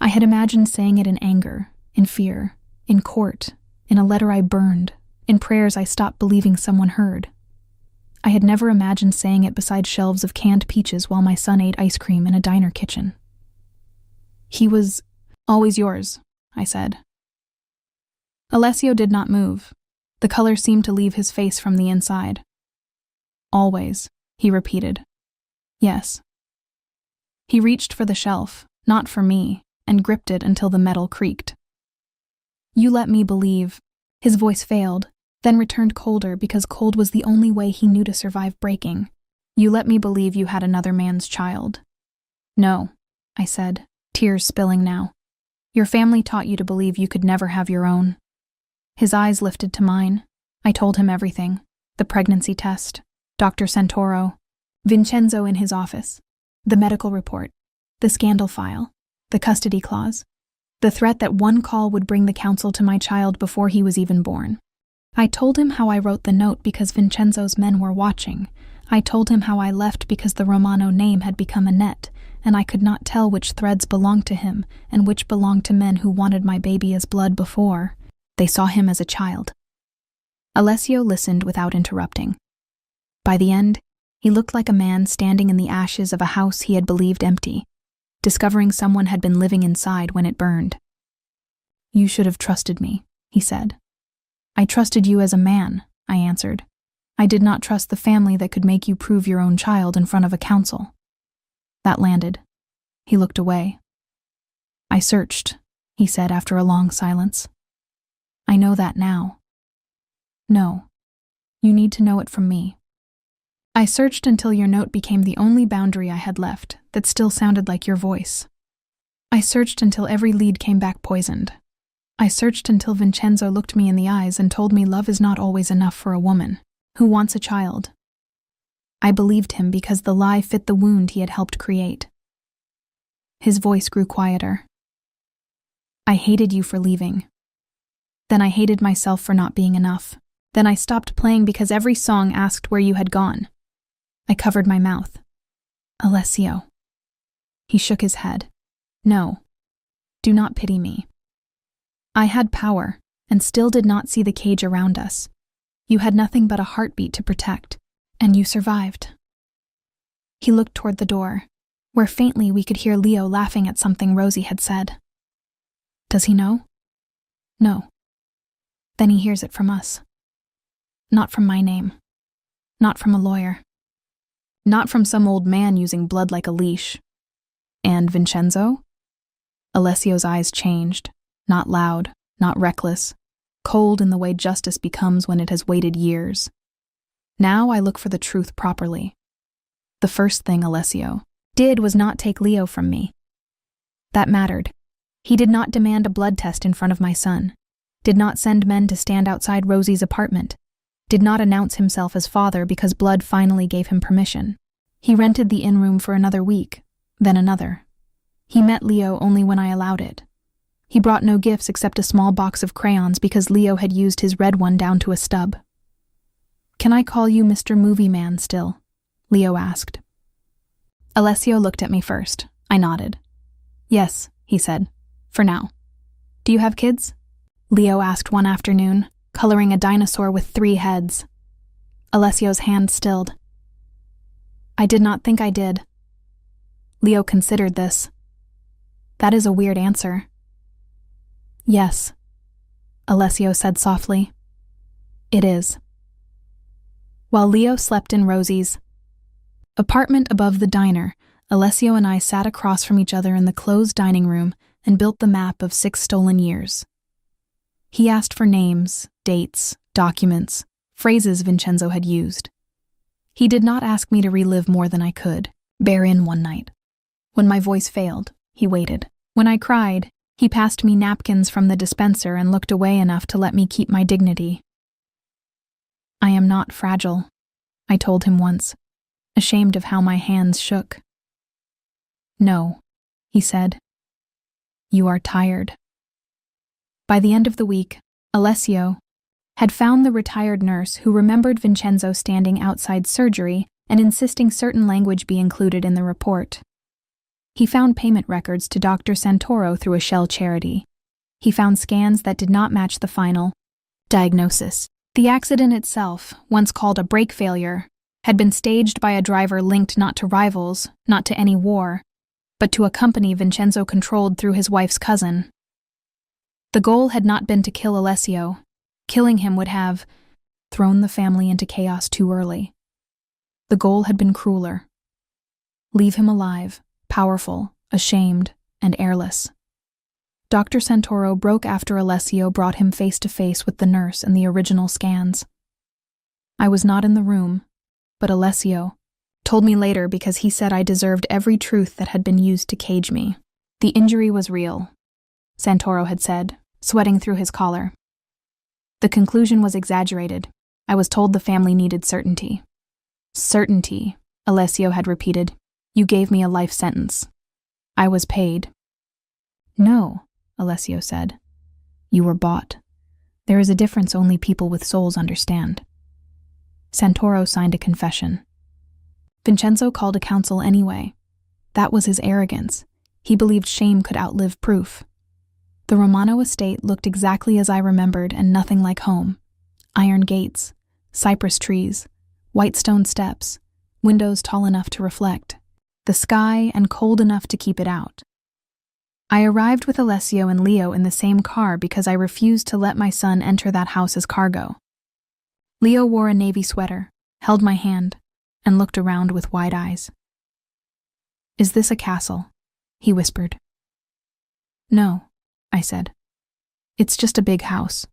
I had imagined saying it in anger, in fear, in court, in a letter I burned, in prayers I stopped believing someone heard. I had never imagined saying it beside shelves of canned peaches while my son ate ice cream in a diner kitchen. "He was always yours," I said. Alessio did not move. The color seemed to leave his face from the inside. "Always," he repeated. "Yes." He reached for the shelf, not for me, and gripped it until the metal creaked. "You let me believe." His voice failed, then returned colder because cold was the only way he knew to survive breaking. "You let me believe you had another man's child." "No," I said, tears spilling now. "Your family taught you to believe you could never have your own." His eyes lifted to mine. I told him everything. The pregnancy test, Dr. Santoro, Vincenzo in his office, the medical report, the scandal file, the custody clause, the threat that one call would bring the counsel to my child before he was even born. I told him how I wrote the note because Vincenzo's men were watching. I told him how I left because the Romano name had become a net, and I could not tell which threads belonged to him and which belonged to men who wanted my baby as blood before. They saw him as a child. Alessio listened without interrupting. By the end, he looked like a man standing in the ashes of a house he had believed empty, discovering someone had been living inside when it burned. "You should have trusted me," he said. "I trusted you as a man," I answered. "I did not trust the family that could make you prove your own child in front of a council." That landed. He looked away. "I searched," he said after a long silence. "I know that now." "No. You need to know it from me. I searched until your note became the only boundary I had left that still sounded like your voice. I searched until every lead came back poisoned. I searched until Vincenzo looked me in the eyes and told me love is not always enough for a woman who wants a child. I believed him because the lie fit the wound he had helped create." His voice grew quieter. "I hated you for leaving. Then I hated myself for not being enough. Then I stopped playing because every song asked where you had gone. I covered my mouth. Alessio." He shook his head. "No. Do not pity me. I had power and still did not see the cage around us. You had nothing but a heartbeat to protect, and you survived." He looked toward the door, where faintly we could hear Leo laughing at something Rosie had said. "Does he know?" "No." "Then he hears it from us. Not from my name. Not from a lawyer. Not from some old man using blood like a leash. And Vincenzo?" Alessio's eyes changed, not loud, not reckless, cold in the way justice becomes when it has waited years. Now I look for the truth properly. The first thing Alessio did was not take Leo from me. That mattered. He did not demand a blood test in front of my son, did not send men to stand outside Rosie's apartment, did not announce himself as father because blood finally gave him permission. He rented the inn room for another week, then another. He met Leo only when I allowed it. He brought no gifts except a small box of crayons because Leo had used his red one down to a stub. "Can I call you Mr. Movie Man still?" Leo asked. Alessio looked at me first. I nodded. "Yes," he said, "for now." "Do you have kids?" Leo asked one afternoon, coloring a dinosaur with 3 heads. Alessio's hand stilled. "I did not think I did." Leo considered this. "That is a weird answer." "Yes," Alessio said softly. "It is." While Leo slept in Rosie's apartment above the diner, Alessio and I sat across from each other in the closed dining room and built the map of 6 stolen years. He asked for names, dates, documents, phrases Vincenzo had used. He did not ask me to relive more than I could, bear in one night. When my voice failed, he waited. When I cried, he passed me napkins from the dispenser and looked away enough to let me keep my dignity. "I am not fragile," I told him once, ashamed of how my hands shook. "No," he said. "You are tired." By the end of the week, Alessio had found the retired nurse who remembered Vincenzo standing outside surgery and insisting certain language be included in the report. He found payment records to Dr. Santoro through a shell charity. He found scans that did not match the final diagnosis. The accident itself, once called a brake failure, had been staged by a driver linked not to rivals, not to any war, but to a company Vincenzo controlled through his wife's cousin. The goal had not been to kill Alessio. Killing him would have thrown the family into chaos too early. The goal had been crueler. Leave him alive, powerful, ashamed, and heirless. Dr. Santoro broke after Alessio brought him face to face with the nurse and the original scans. I was not in the room, but Alessio told me later because he said I deserved every truth that had been used to cage me. The injury was real, Santoro had said, sweating through his collar. The conclusion was exaggerated. I was told the family needed certainty. "Certainty," Alessio had repeated. "You gave me a life sentence. I was paid." "No," Alessio said. "You were bought. There is a difference only people with souls understand. Santoro signed a confession. Vincenzo called a council anyway. That was his arrogance. He believed shame could outlive proof. The Romano estate looked exactly as I remembered and nothing like home. Iron gates, cypress trees, white stone steps, windows tall enough to reflect, the sky and cold enough to keep it out. I arrived with Alessio and Leo in the same car because I refused to let my son enter that house as cargo. Leo wore a navy sweater, held my hand, and looked around with wide eyes. "Is this a castle?" he whispered. "No," I said. "It's just a big house."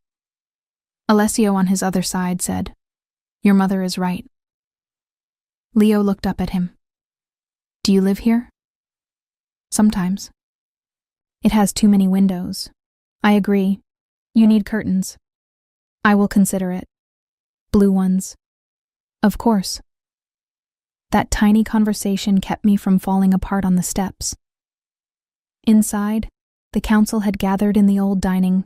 Alessio on his other side said, "Your mother is right." Leo looked up at him. "Do you live here?" "Sometimes." "It has too many windows." "I agree. You need curtains." "I will consider it." "Blue ones." "Of course." That tiny conversation kept me from falling apart on the steps. Inside, the council had gathered in the old dining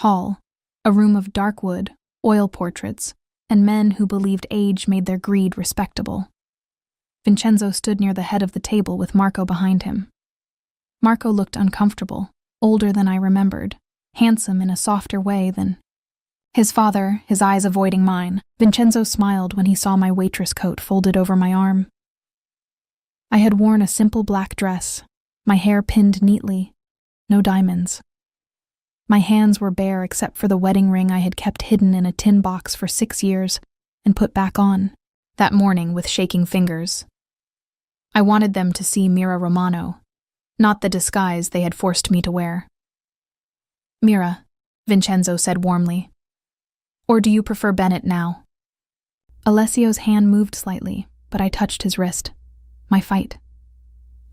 hall, a room of dark wood, oil portraits, and men who believed age made their greed respectable. Vincenzo stood near the head of the table with Marco behind him. Marco looked uncomfortable, older than I remembered, handsome in a softer way than his father, his eyes avoiding mine. Vincenzo smiled when he saw my waitress coat folded over my arm. I had worn a simple black dress, my hair pinned neatly, no diamonds. My hands were bare except for the wedding ring I had kept hidden in a tin box for 6 years and put back on, that morning with shaking fingers. I wanted them to see Mira Romano, not the disguise they had forced me to wear. "Mira," Vincenzo said warmly. "Or do you prefer Bennett now?" Alessio's hand moved slightly, but I touched his wrist. My fight.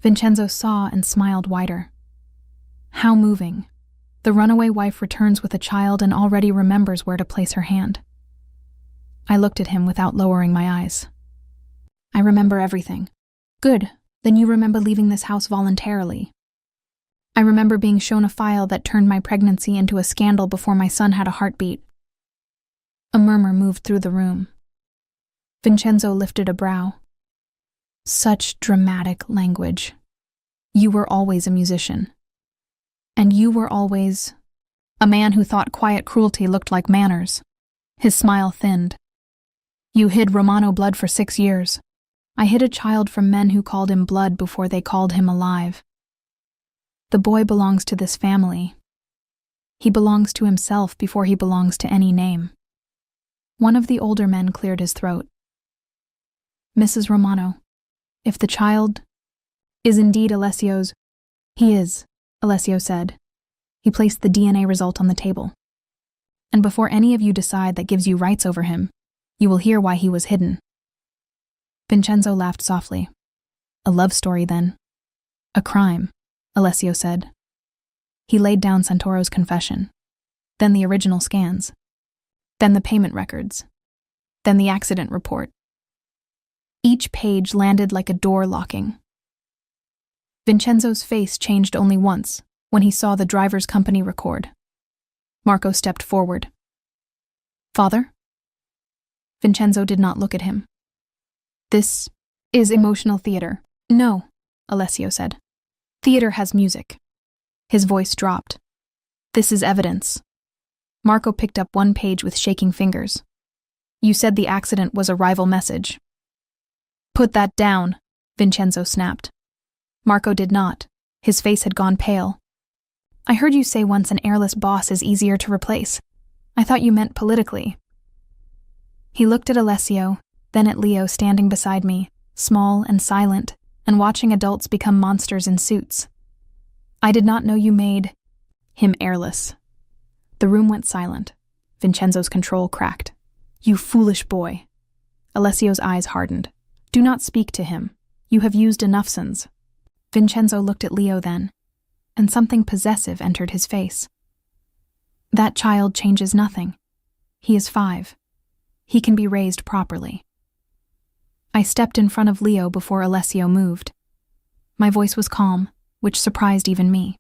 Vincenzo saw and smiled wider. How moving. The runaway wife returns with a child and already remembers where to place her hand. I looked at him without lowering my eyes. "I remember everything." "Good. Then you remember leaving this house voluntarily." "I remember being shown a file that turned my pregnancy into a scandal before my son had a heartbeat." A murmur moved through the room. Vincenzo lifted a brow. "Such dramatic language. You were always a musician. And you were always a man who thought quiet cruelty looked like manners." His smile thinned. "You hid Romano blood for 6 years. I hid a child from men who called him blood before they called him alive. The boy belongs to this family. He belongs to himself before he belongs to any name." One of the older men cleared his throat. "Mrs. Romano, if the child is indeed Alessio's—" "He is," Alessio said. He placed the DNA result on the table. "And before any of you decide that gives you rights over him, you will hear why he was hidden." Vincenzo laughed softly. "A love story, then." "A crime," Alessio said. He laid down Santoro's confession, then the original scans, then the payment records, then the accident report. Each page landed like a door locking. Vincenzo's face changed only once, when he saw the driver's company record. Marco stepped forward. "Father?" Vincenzo did not look at him. "This is emotional theater." "No," Alessio said. "Theater has music." His voice dropped. "This is evidence." Marco picked up one page with shaking fingers. "You said the accident was a rival message." "Put that down," Vincenzo snapped. Marco did not. His face had gone pale. "I heard you say once an airless boss is easier to replace. I thought you meant politically." He looked at Alessio, then at Leo standing beside me, small and silent, and watching adults become monsters in suits. "I did not know you made him airless." The room went silent. Vincenzo's control cracked. "You foolish boy." Alessio's eyes hardened. "Do not speak to him. You have used enough sins." Vincenzo looked at Leo then, and something possessive entered his face. "That child changes nothing. He is 5. He can be raised properly." I stepped in front of Leo before Alessio moved. My voice was calm, which surprised even me.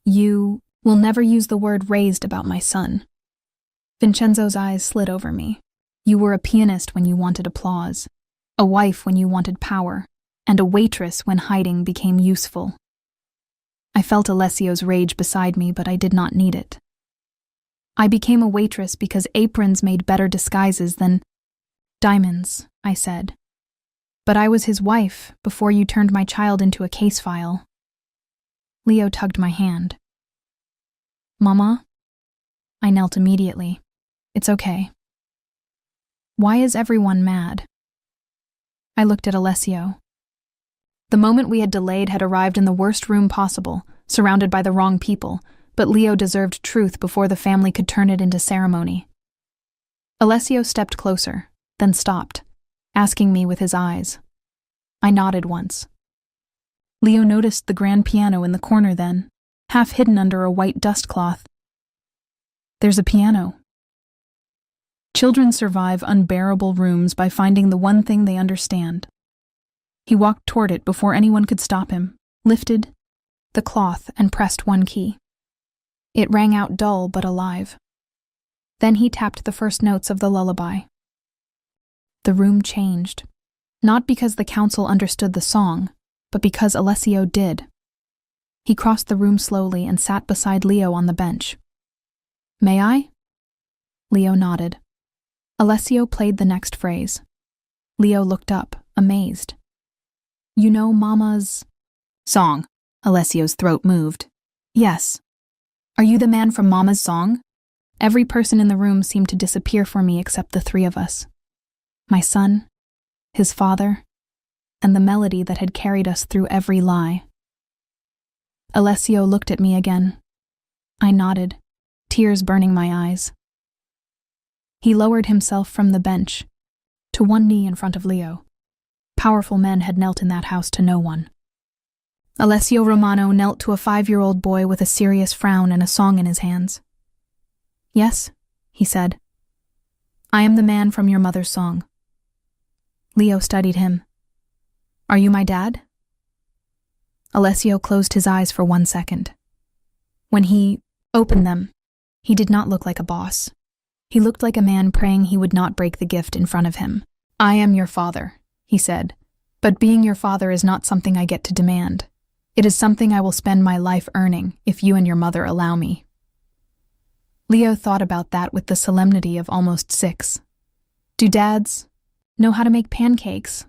"You will never use the word raised about my son. Vincenzo's eyes slid over me. You were a pianist when you wanted applause, a wife when you wanted power, and a waitress when hiding became useful. I felt Alessio's rage beside me, but I did not need it. I became a waitress because aprons made better disguises than diamonds, I said. But I was his wife before you turned my child into a case file. Leo tugged my hand. Mama? I knelt immediately. It's okay. Why is everyone mad? I looked at Alessio. The moment we had delayed had arrived in the worst room possible, surrounded by the wrong people, but Leo deserved truth before the family could turn it into ceremony. Alessio stepped closer, then stopped, asking me with his eyes. I nodded once. Leo noticed the grand piano in the corner then, half hidden under a white dust cloth. There's a piano. Children survive unbearable rooms by finding the one thing they understand. He walked toward it before anyone could stop him, lifted the cloth and pressed one key. It rang out dull but alive. Then he tapped the first notes of the lullaby. The room changed, not because the council understood the song, but because Alessio did. He crossed the room slowly and sat beside Leo on the bench. May I? Leo nodded. Alessio played the next phrase. Leo looked up, amazed. You know Mama's song? Alessio's throat moved. Yes. Are you the man from Mama's song? Every person in the room seemed to disappear for me except the three of us. My son, his father, and the melody that had carried us through every lie. Alessio looked at me again. I nodded, tears burning my eyes. He lowered himself from the bench, to one knee in front of Leo. Powerful men had knelt in that house to no one. Alessio Romano knelt to a 5-year-old boy with a serious frown and a song in his hands. Yes, he said. I am the man from your mother's song. Leo studied him. Are you my dad? Alessio closed his eyes for 1 second. When he opened them, he did not look like a boss. He looked like a man praying he would not break the gift in front of him. I am your father, he said, but being your father is not something I get to demand. It is something I will spend my life earning if you and your mother allow me. Leo thought about that with the solemnity of almost 6. Do dads know how to make pancakes?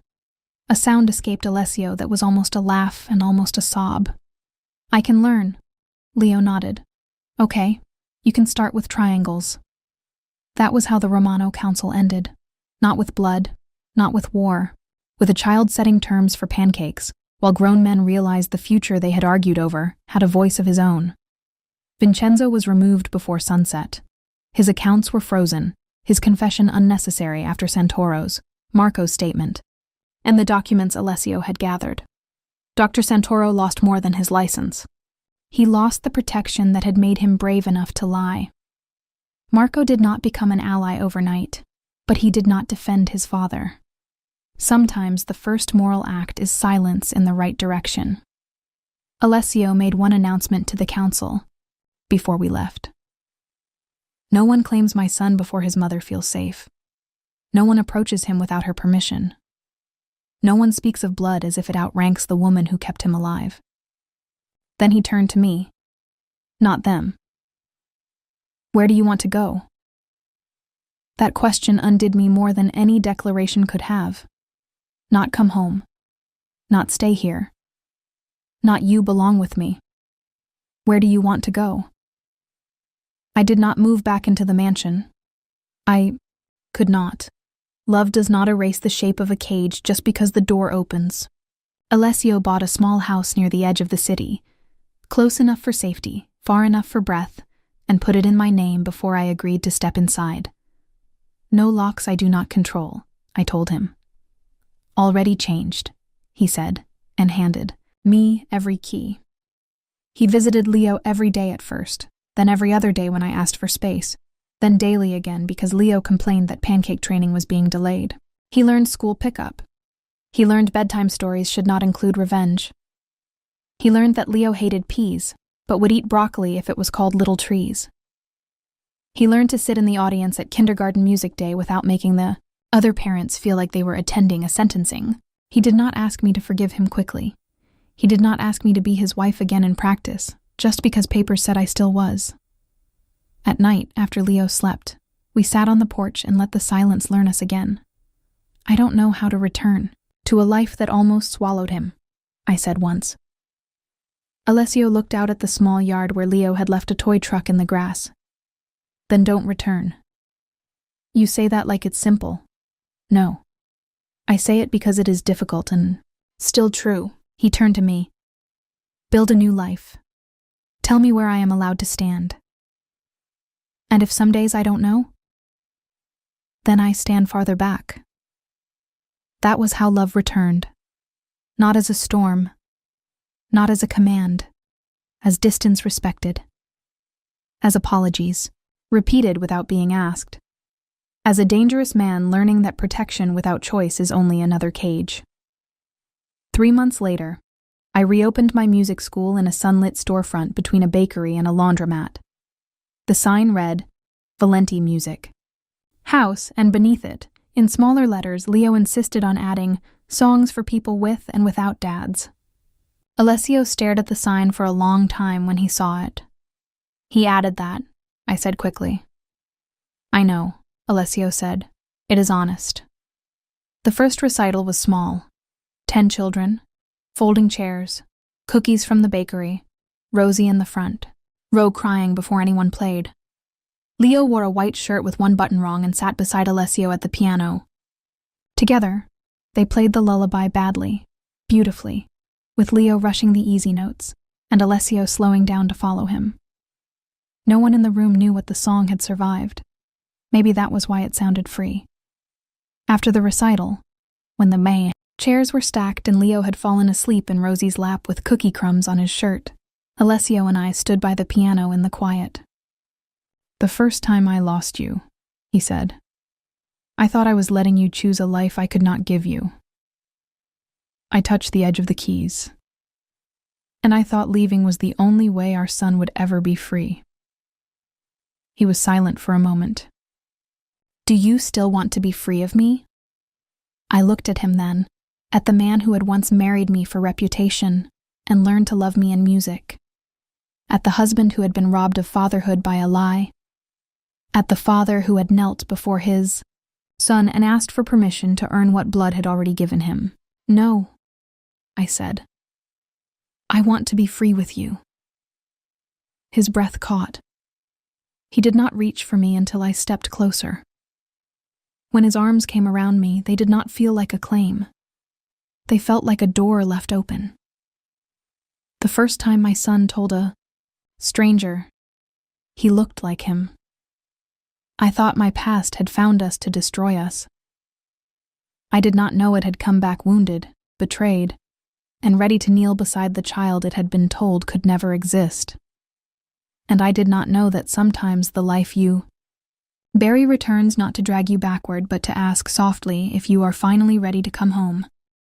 A sound escaped Alessio that was almost a laugh and almost a sob. I can learn. Leo nodded. Okay, you can start with triangles. That was how the Romano Council ended. Not with blood, not with war, with a child setting terms for pancakes, while grown men realized the future they had argued over had a voice of his own. Vincenzo was removed before sunset. His accounts were frozen, his confession unnecessary after Santoro's, Marco's statement, and the documents Alessio had gathered. Dr. Santoro lost more than his license. He lost the protection that had made him brave enough to lie. Marco did not become an ally overnight, but he did not defend his father. Sometimes the first moral act is silence in the right direction. Alessio made one announcement to the council before we left. No one claims my son before his mother feels safe. No one approaches him without her permission. No one speaks of blood as if it outranks the woman who kept him alive. Then he turned to me. Not them. Where do you want to go? That question undid me more than any declaration could have. Not come home. Not stay here. Not you belong with me. Where do you want to go? I did not move back into the mansion. I could not. Love does not erase the shape of a cage just because the door opens. Alessio bought a small house near the edge of the city, close enough for safety, far enough for breath, and put it in my name before I agreed to step inside. No locks I do not control, I told him. Already changed, he said, and handed me every key. He visited Leo every day at first, then every other day when I asked for space, then daily again because Leo complained that pancake training was being delayed. He learned school pickup. He learned bedtime stories should not include revenge. He learned that Leo hated peas, but would eat broccoli if it was called little trees. He learned to sit in the audience at kindergarten music day without making the other parents feel like they were attending a sentencing. He did not ask me to forgive him quickly. He did not ask me to be his wife again in practice, just because papers said I still was. At night, after Leo slept, we sat on the porch and let the silence learn us again. I don't know how to return to a life that almost swallowed him, I said once. Alessio looked out at the small yard where Leo had left a toy truck in the grass. Then don't return. You say that like it's simple. No. I say it because it is difficult and still true. He turned to me. Build a new life. Tell me where I am allowed to stand. And if some days I don't know, then I stand farther back. That was how love returned. Not as a storm, not as a command, as distance respected, as apologies, repeated without being asked, as a dangerous man learning that protection without choice is only another cage. 3 months later, I reopened my music school in a sunlit storefront between a bakery and a laundromat. The sign read, Valenti Music. House, and beneath it, in smaller letters, Leo insisted on adding songs for people with and without dads. Alessio stared at the sign for a long time when he saw it. He added that, I said quickly. I know, Alessio said. It is honest. The first recital was small. 10 children, folding chairs, cookies from the bakery, Rosie in the front, Ro crying before anyone played. Leo wore a white shirt with one button wrong and sat beside Alessio at the piano. Together, they played the lullaby badly, beautifully, with Leo rushing the easy notes, and Alessio slowing down to follow him. No one in the room knew what the song had survived. Maybe that was why it sounded free. After the recital, when the chairs were stacked and Leo had fallen asleep in Rosie's lap with cookie crumbs on his shirt, Alessio and I stood by the piano in the quiet. The first time I lost you, he said, I thought I was letting you choose a life I could not give you. I touched the edge of the keys, and I thought leaving was the only way our son would ever be free. He was silent for a moment. Do you still want to be free of me? I looked at him then, at the man who had once married me for reputation and learned to love me in music, at the husband who had been robbed of fatherhood by a lie, at the father who had knelt before his son and asked for permission to earn what blood had already given him. No, I said. I want to be free with you. His breath caught. He did not reach for me until I stepped closer. When his arms came around me, they did not feel like a claim. They felt like a door left open. The first time my son told a stranger he looked like him, I thought my past had found us to destroy us. I did not know it had come back wounded, betrayed, and ready to kneel beside the child it had been told could never exist. And I did not know that sometimes the life you bury returns not to drag you backward but to ask softly if you are finally ready to come home.